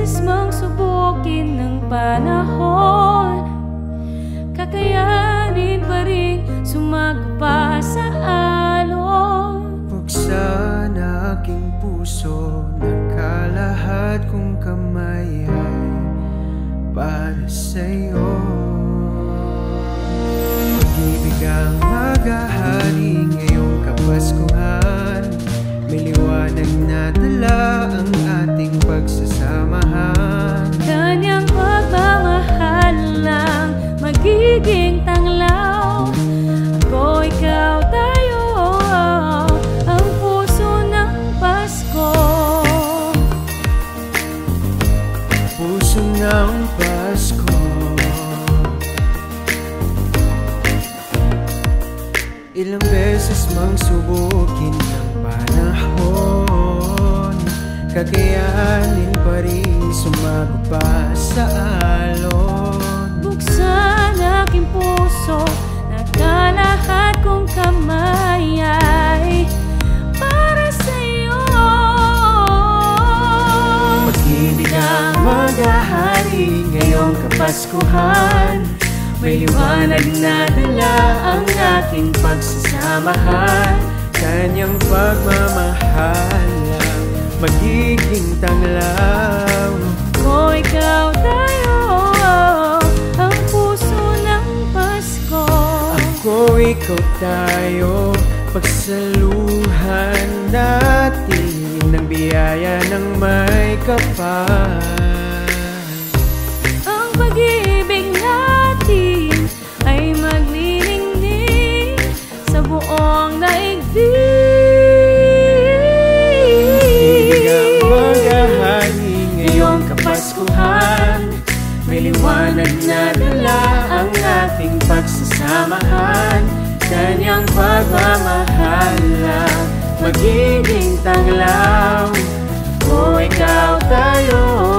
beses mang subukin ng panahon, kakayanin pa rin sumagpa sa alon. Buksan aking puso, nakalahat kong kamay ay para sa'yo. Pag-ibig ang maghahari ngayong Kapaskuhan, may liwanag na dala ang ating pagsasamahan. Kanyang pagmamahal lang magiging tanglaw. Ako, ikaw, tayo, ang puso ng Pasko. Puso ng Pasko. Ilang beses mang subukin ng panahon, kakayanin pa rin sumagpa sa alon. Buksan aking puso, nakalahat kong kamay ay para sa'yo. Pag-ibig ang maghahari ngayong Kapaskuhan, may liwanag na dala ang ating pagsasamahan. Kanyang pagmamahal lang magiging tanglaw. Ako, ikaw, tayo, ang puso ng Pasko. Ako, ikaw, tayo, pagsaluhan natin ng biyaya ng may kapal. Ang pag-ibig natin ay maglilingling sa buong daigdig. Ibig ang maghahari ngayong Kapaskuhan, may liwanag na dala ang ating pagsasamahan. Kanyang pagmamahal lang magiging tanglaw. O ikaw, tayo,